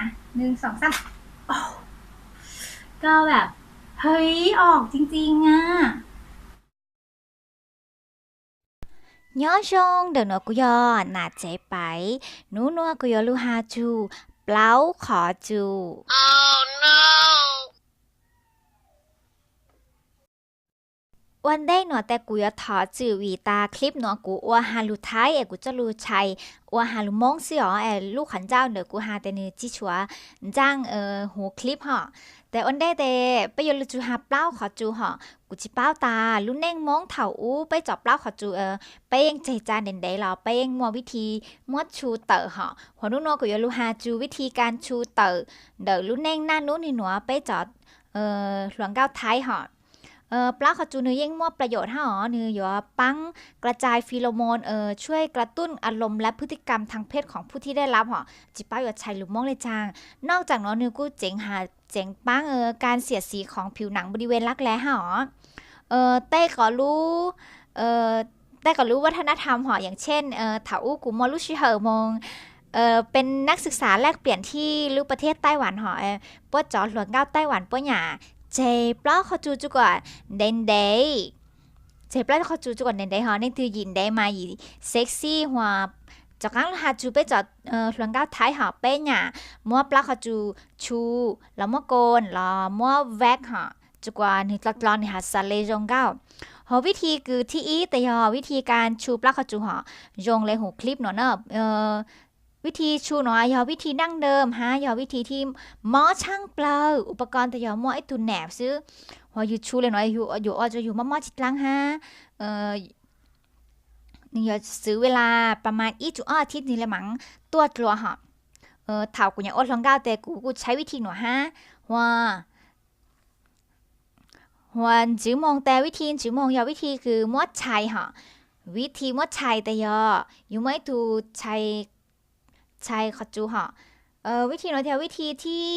นะ1 2 3โอ้ก็แบบเฮ้ยออกจริงๆอ่ะnhỏ rong đừng nói của yo nà chế bảy nú nua của yo lu ha chu plau khó chuวันได้หนอแต่กูจะถอจือวีตาคลิปหนอกูว่าฮาลูท้ายกูจะรู้ชัยว่าฮาลูมงสิอ๋อลูกขันเจ้าเนอกูฮาแต่เนื้อจิชัวจ้างหูคลิปห่อแต่วันได้แต่ไปยลูจูฮาเปล่าขอจูห่อกูจิเป้าตาลูกเน่งมงเถาอู้ไปจอบเปล่าขอจูไปยังใจจานเด่นได้หรอไปยังมัววิธีมัวชูเตอห่อหัวนุ่นกูยลูฮาจูวิธีการชูเตอเดอลูกเน่งหน้านู้นนี่หนัวไปจอดหลวงเก้าท้ายห่อ ปลาขจูเนื้อยิ่งมอบประโยชน์ให้หรอเนื้อหยอปังกระจายฟีโรโมนช่วยกระตุ้นอารมณ์และพฤติกรรมทางเพศของผู้ที่ได้รับหรอจิป้าหยอดชัยหรือมองเลยจางนอกจากนั้นเนื้อกูเจ๋งหาเจ๋งปังการเสียดสีของผิวหนังบริเวณรักแร้หรอเต้ก็รู้เออแต่ก็รู้วัฒนธรรมหรออย่างเช่นถาอู้กูมอลุชิเหอมงเป็นนักศึกษาแลกเปลี่ยนที่รู้ประเทศไต้หวันหอป้าจอหลวงเก้าไต้หวันป้าหยา J block เขาจูจุกว่าเดนเดย์เจบล็อกเขาจูจุกว่าเดนเดย์ฮะนี่คือยินได้มาอีเซ็กซี่หัวจากนั้นหาจูไปจอดหลวงก้าวท้ายหาเป้หน่ะมัวปลักเขาจูชูแล้วมัวโกนแล้วมัวแวกหะจุกว่านี่ตลอดนี่หาสเลจงเก้าหอวิธีคือที่อีแต่ยอวิธีการชูปลักเขาจูหอยงเลยหูคลิปเนาะวิธีชูหน่อยยอวิธีดั้งเดิมฮะยอวิธีที่หมอช่างเปล่าอุปกรณ์แต่ยอหมอไอตุนแหนบซื้อพออยู่ชูเลยหน่อยอยู่อาจจะอยู่มอจิตลังฮะเอ่อนี่ยอซื้อเวลาประมาณอีจุอาทิตย์นี่แหละมั้งตัวฮะเท่ากูยังอดลองก้าวแต่กูใช้วิธีหน่อยฮะว่าจื้อมองแต่วิธีจื้อมองยอวิธีคือมดชัยฮะวิธีมดชัยแต่ยออยู่ไม่ถูชัยชัยขจูฮะ วิธีโน้ตวิธีที่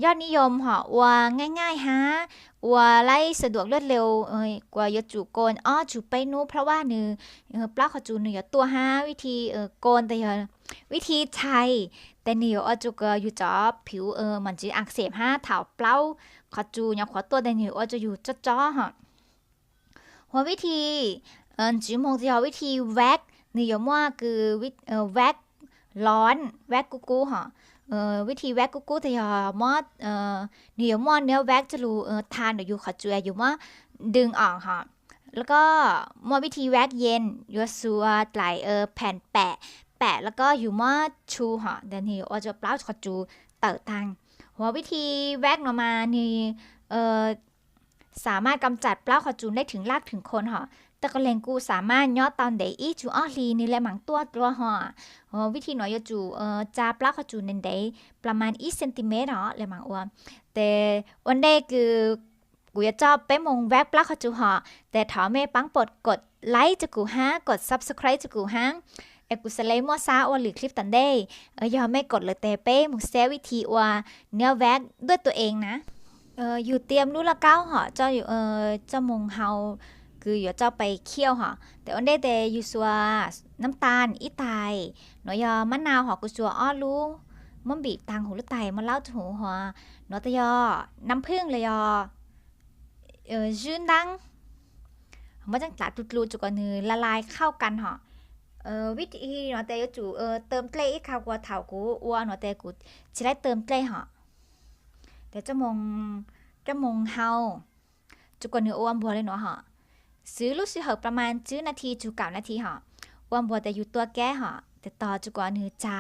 ยอดนิยมเหรอว่าง่ายๆฮะว่าไล่สะดวกรวดเร็วกว่ายจูโกนอ้อจูไปนู้เพราะว่าเนื้อปลาขจูเนื้อตัวฮะวิธีโกนแต่วิธีไทยแต่เนื้ออ้อจูก็อยู่จอผิวมันจะอักเสบฮะเถาเปล่าขจูเนี่ยขอตัวแต่เนื้ออ้อจะอยู่จ้อๆฮะหัววิธีจีมงจะวิธีแว็กเนื้อว่าคือแว็กร้อนแว็กกูฮะ วิธีแว็กกุ๊กๆแต่ยอมอดเนียวมอดเนื้อแว็กจะรู้ทานอยู่ขอจุยอยู่ว่าดึงออกค่ะแล้วก็มอดวิธีแว็กเย็นยัวซัวไหลแผ่นแปะแล้วก็อยู่มอดชูค่ะเดี๋ยวนี้ว่าจะเปล่าขอจูเติร์ตังหัววิธีแว็กออกมานี่เอ่อสามารถกำจัดเปล่าขอจูได้ถึงรากถึงคนค่ะแต่ก็เลงกูสามารถยอดตอนเดอีจูอ้อลีนี่แหละหมังตัวห่อวิธีหน่อยจูจะปลาขจูนันเดประมาณ1เซนติเมตรเนาะเลยหมังอ้วนแต่วันเดคือกูจะชอบไปมงแวกปลาขจูห่อแต่ถอแม่ปังปดกดไลค์จะกูฮะกด subscribe จะกูฮะกูสไลด์มัวซาอวหรือคลิปตันเดยอมไม่กดเลยแต่เป้มึงแซวิธีว่าเนื้อแวกด้วยตัวเองนะอยู่เตรียมรู้ละเก้าเหรอเจ้าอยู่เจ้ามงเฮาคืออยู่เจ้าไปเคี่ยวเหรอแต่อันได้แต่อยู่สัวน้ำตาลอีไตหน่อยมะนาวเหรอกูสัวอ้อรู้มันบีบตังหูหรือไตมันเล่าถูหัวหน่อยแต่น้ำผึ้งเลยยืนดังมันจังตาตุลูจุกนือละลายเข้ากันเหรอวิธีหน่อยแต่จู่เติมเกลืออีกข้าวกว่าเถากูอ้วนหน่อยแต่กูจะได้เติมเกลือเหรอแต่เจ้ามงเฮาจุกนืออ้วนบัวเลยเนาะเหรอ ซื้อลูกซื้อเหอะประมาณจื้อนาทีจู9 นาทีหอวันบัวแต่อยู่ตัวแก่หอแต่ต่อจุกว่าเนื้อจา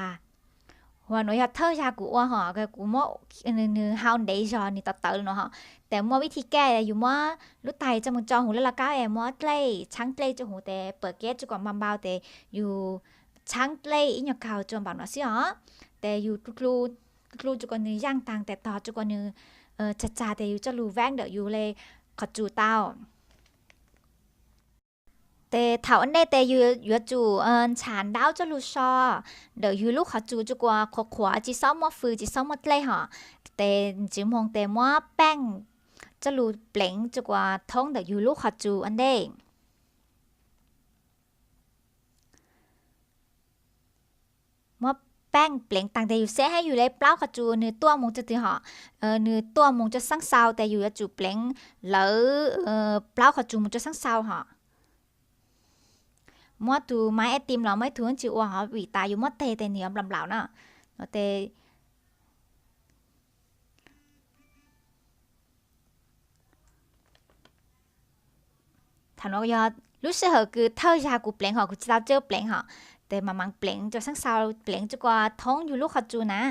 หัวหนูอยากเท่ายากูว่าหอก็กูมั่วเนื้อฮาวเดย์จอนี่ต่อเตอเนาะหอแต่มั่ววิธีแก้อยู่มั่วลูกไตจะมึงจองหูแล้วละก้ามั่วเตลช่างเตลจะหูแต่เปิดเกตจุกว่าบัมเบาแต่อยู่ช่างเตลอีกอย่างเขาจนแบบนั้นสิหอแต่อยู่ทุกลูจุกว่าเนื้อย่างต่างแต่ต่อจุกว่าเนื้อจ่าแต่อยู่จะรู้แวงเดออยู่เลยขอจูเต้า แต่ถาอันใดแต่อยู่จู่ฉานดาวจะรู้ชอเดี๋ยวอยู่ลูกเขาจู่จุกว่าขวาจีซ้อมมอฟือจีซ้อมมอเตะหอแต่จิมฮงแต่มอแป้งจะรู้เปล่งจุกว่าท้องเดี๋ยวอยู่ลูกเขาจู่อันใดมอ แป้งเปล่งต่างแต่อยู่เซให้อยู่เลยเปล่าขจูเนื้อตัวมงจะตีหอเนื้อตัวมงจะสังเศร้าแต่อยู่จูเปล่งหรือเปล่าขจูมงจะสังเศร้าหอมัวตูไม้ไอติมเราไม่ถึงจิ๋วหอวีตาอยู่มัวเตแต่เนื้อลำเหล่าเนาะเตถามว่ายอดรู้สึกเหรอคือเท่ายากูเปล่งหอกูจะเจอเปล่งหอแต่มามังเปล่งจะสังเศร้าเปล่งจะกว่าท้องอยู่ลูกขจูนะ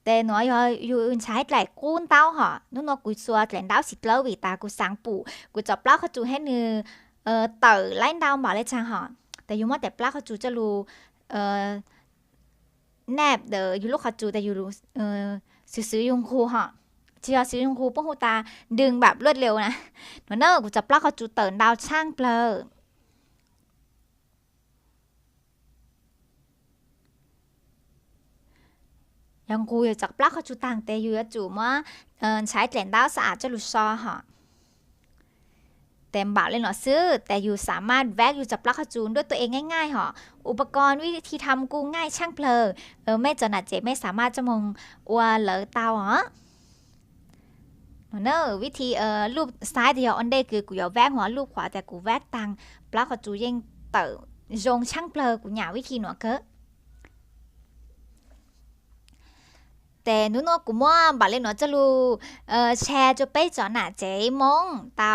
แต่หนูอยู่อื่นใช้หลายกูนเต้าหอนู่นกูซัวแกลนดาวสิเปล่าวีตากูสังปู่กูจะเปล่าขจูให้เนื้อเต๋อไล่ดาวมาเลยจังหอแต่อยู่มัวแต่เปล่าขจูจะรู้แนบเดออยู่ลูกขจูแต่อยู่ซื้อยงคูหอเชียวซื้อยงคูป้องหูตาดึงแบบรวดเร็วนะหนูเนอกูจะเปล่าขจูเต๋อดาวช่างเปล่ายังกูอยากจับปลักเขาจูต่างแต่อยู่จู่ว่าใช้แกลนดาวสะอาดจะหลุดซอหะเต็มบ่าเลยเนาะซื้อแต่อยู่สามารถแวกอยู่จับปลักเขาจูด้วยตัวเองง่ายๆหะอุปกรณ์วิธีทำกูง่ายช่างเพลอไม่จนหนัดเจ็บไม่สามารถจะมองว่าเหลอเตาหะเนอะวิธีรูปซ้ายเดียวอันเดคือกูอยากแวกหัวรูปขวาแต่กูแวกตังปลักเขาจูยังเต๋อรงช่างเพลกูหยาวิธีหนวเกอแต่นู้นกูมั่วบอกเลยเนาะจะรู้แชร์จะไปจอหน้าเจ๊มงเตา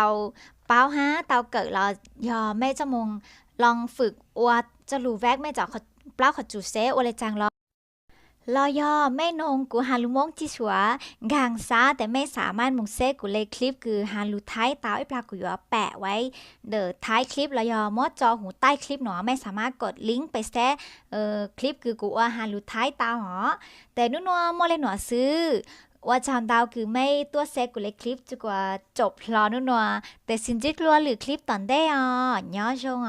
เป้าฮะเตาเกิดเรายอแม่จะมงลองฝึกอวดจะรู้แวกไม่จอเปล่าขจูเซอวเลยจังรอยอไม่นงกูฮาลุมงที่ชัวกางซาแต่ไม่สามารถมงเซกูเลยคลิปคือฮาลุท้ายเตาไอ้ปลากูอยู่แปะไว้เดอท้ายคลิปรอยอมอจอหูใต้คลิปหนอไม่สามารถกดลิงก์ไปแซคลิปคือกูว่าฮาลุท้ายเตาหอแต่นู่นมอเลยหนอซื้อว่าชาวดาวคือไม่ตัวเซกูเลยคลิปจกว่าจบพลอนู่นแต่สินจิกลัวหรือคลิปตอนได้ย่อชง